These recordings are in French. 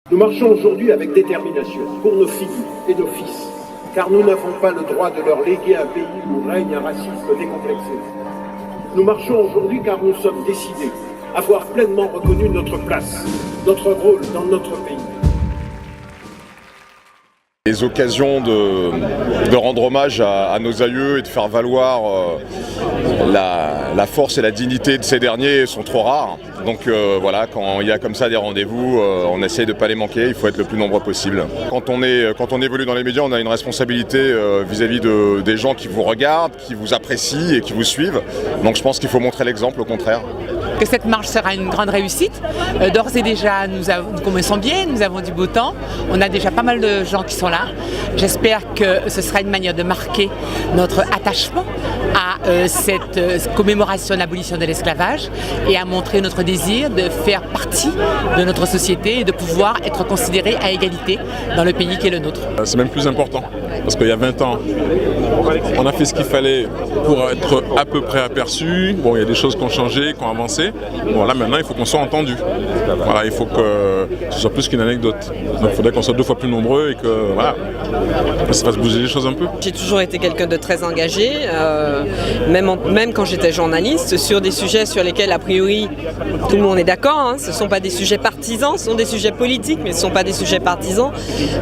Nous marchons aujourd'hui avec détermination pour nos filles et nos fils, car nous n'avons pas le droit de leur léguer un pays où règne un racisme décomplexé. Nous marchons aujourd'hui car nous sommes décidés à avoir pleinement reconnu notre place, notre rôle dans notre pays. Les occasions de rendre hommage à nos aïeux et de faire valoir la force et la dignité de ces derniers sont trop rares. Donc voilà, quand il y a comme ça des rendez-vous, on essaye de ne pas les manquer, il faut être le plus nombreux possible. Quand on évolue dans les médias, on a une responsabilité vis-à-vis des gens qui vous regardent, qui vous apprécient et qui vous suivent. Donc je pense qu'il faut montrer l'exemple, au contraire. Que cette marche sera une grande réussite. D'ores et déjà, nous commençons bien, nous avons du beau temps. On a déjà pas mal de gens qui sont là. J'espère que ce sera une manière de marquer notre attachement à cette commémoration de l'abolition de l'esclavage et à montrer notre désir de faire partie de notre société et de pouvoir être considérés à égalité dans le pays qui est le nôtre. C'est même plus important, parce qu'il y a 20 ans, on a fait ce qu'il fallait pour être à peu près aperçu. Bon, il y a des choses qui ont changé, qui ont avancé. Bon, là maintenant, il faut qu'on soit entendu. Voilà, il faut que ce soit plus qu'une anecdote. Donc il faudrait qu'on soit 2 fois plus nombreux et que voilà, ça fasse bouger les choses un peu. J'ai toujours été quelqu'un de très engagé, même quand j'étais journaliste, sur des sujets sur lesquels a priori tout le monde est d'accord. Hein. Ce ne sont pas des sujets partisans, ce sont des sujets politiques, mais ce ne sont pas des sujets partisans.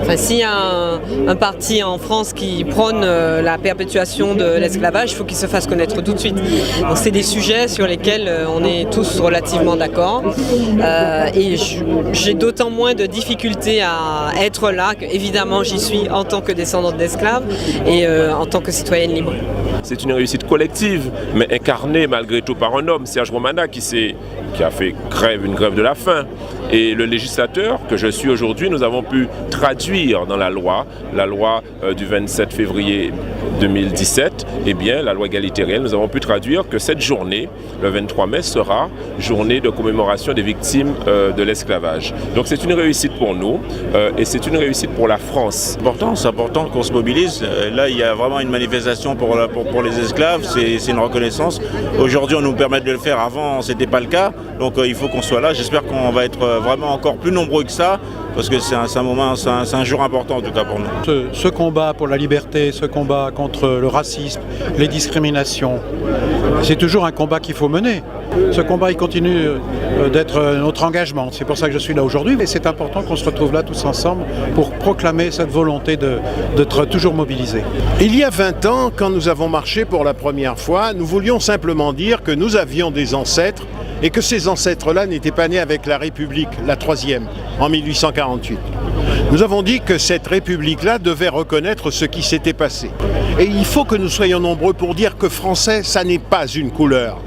Enfin, s'il y a un parti en France qui prône la perpétuation de l'esclavage, il faut qu'il se fasse connaître tout de suite. Donc c'est des sujets sur lesquels on est tous relativement d'accord. Et j'ai d'autant moins de difficultés à être là qu'évidemment j'y suis en tant que descendante d'esclaves et en tant que citoyenne libre. C'est une réussite collective, mais incarnée malgré tout par un homme, Serge Romana, qui a fait une grève de la faim. Et le législateur que je suis aujourd'hui, nous avons pu traduire dans la loi du 27 février 2017, eh bien, la loi égalité réelle, nous avons pu traduire que cette journée, le 23 mai, sera journée de commémoration des victimes de l'esclavage. Donc c'est une réussite pour nous et c'est une réussite pour la France. C'est important qu'on se mobilise. Là, il y a vraiment une manifestation pour les esclaves, c'est une reconnaissance. Aujourd'hui, on nous permet de le faire, avant, ce n'était pas le cas. Donc il faut qu'on soit là. J'espère qu'on va être vraiment encore plus nombreux que ça, parce que c'est un jour important en tout cas pour nous. Ce combat pour la liberté, ce combat contre le racisme, les discriminations, c'est toujours un combat qu'il faut mener. Ce combat, il continue d'être notre engagement. C'est pour ça que je suis là aujourd'hui. Et c'est important qu'on se retrouve là tous ensemble pour proclamer cette volonté d'être toujours mobilisés. Il y a 20 ans, quand nous avons marché pour la première fois, nous voulions simplement dire que nous avions des ancêtres et que ces ancêtres-là n'étaient pas nés avec la République, la troisième, en 1848. Nous avons dit que cette République-là devait reconnaître ce qui s'était passé. Et il faut que nous soyons nombreux pour dire que français, ça n'est pas une couleur.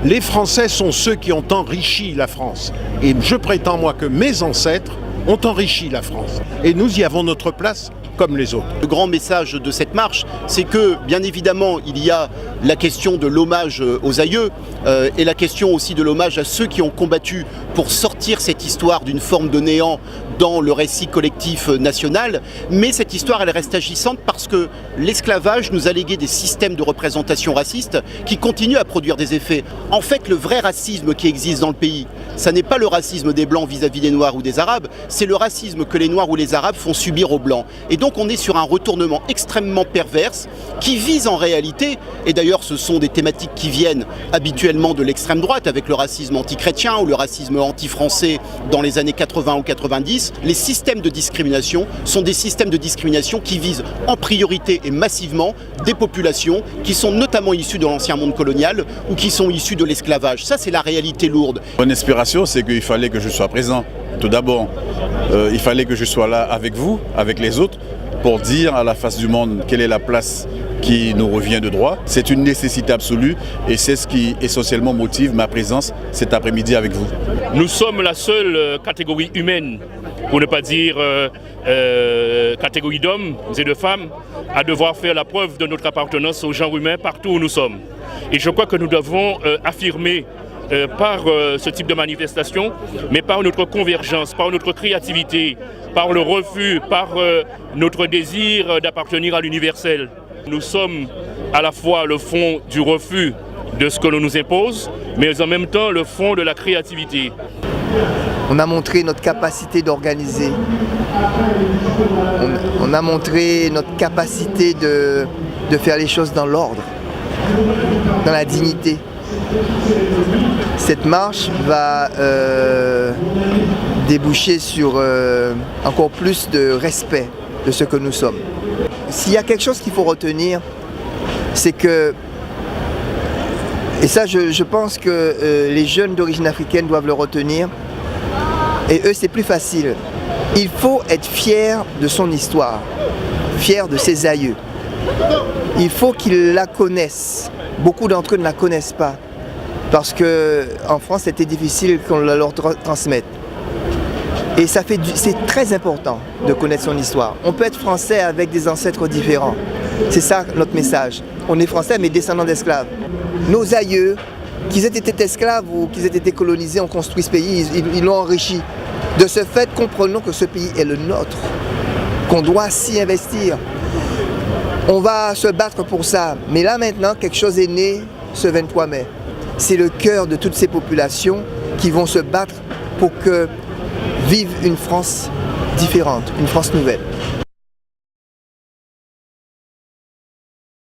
Les Français sont ceux qui ont enrichi la France. Et je prétends, moi, que mes ancêtres ont enrichi la France. Et nous y avons notre place comme les autres. Le grand message de cette marche, c'est que, bien évidemment, il y a la question de l'hommage aux aïeux et la question aussi de l'hommage à ceux qui ont combattu pour sortir cette histoire d'une forme de néant dans le récit collectif national. Mais cette histoire, elle reste agissante parce que l'esclavage nous a légué des systèmes de représentation raciste qui continuent à produire des effets. En fait, le vrai racisme qui existe dans le pays, ça n'est pas le racisme des Blancs vis-à-vis des Noirs ou des Arabes, c'est le racisme que les Noirs ou les Arabes font subir aux Blancs. Et donc on est sur un retournement extrêmement perverse qui vise en réalité, et d'ailleurs ce sont des thématiques qui viennent habituellement de l'extrême droite avec le racisme anti-chrétien ou le racisme anti-français dans les années 80 ou 90, les systèmes de discrimination sont des systèmes de discrimination qui visent en priorité et massivement des populations qui sont notamment issues de l'ancien monde colonial ou qui sont issues de l'esclavage. Ça c'est la réalité lourde. Mon inspiration, c'est qu'il fallait que je sois présent. Tout d'abord, il fallait que je sois là avec vous, avec les autres, pour dire à la face du monde quelle est la place qui nous revient de droit. C'est une nécessité absolue et c'est ce qui essentiellement motive ma présence cet après-midi avec vous. Nous sommes la seule catégorie humaine, pour ne pas dire catégorie d'hommes et de femmes, à devoir faire la preuve de notre appartenance au genre humain partout où nous sommes. Et je crois que nous devons affirmer par ce type de manifestation, mais par notre convergence, par notre créativité, par le refus, par notre désir d'appartenir à l'universel. Nous sommes à la fois le fond du refus de ce que l'on nous impose, mais en même temps le fond de la créativité. On a montré notre capacité d'organiser. On a montré notre capacité de faire les choses dans l'ordre, dans la dignité. Cette marche va déboucher sur encore plus de respect de ce que nous sommes. S'il y a quelque chose qu'il faut retenir, c'est que, et ça je pense que les jeunes d'origine africaine doivent le retenir, et eux c'est plus facile. Il faut être fier de son histoire, fier de ses aïeux. Il faut qu'ils la connaissent. Beaucoup d'entre eux ne la connaissent pas, parce qu'en France c'était difficile qu'on leur transmette. Et c'est très important de connaître son histoire. On peut être français avec des ancêtres différents. C'est ça notre message. On est français mais descendants d'esclaves. Nos aïeux, qu'ils aient été esclaves ou qu'ils aient été colonisés, ont construit ce pays, ils l'ont enrichi. De ce fait, comprenons que ce pays est le nôtre, qu'on doit s'y investir. On va se battre pour ça. Mais là maintenant, quelque chose est né ce 23 mai. C'est le cœur de toutes ces populations qui vont se battre pour que vive une France différente, une France nouvelle.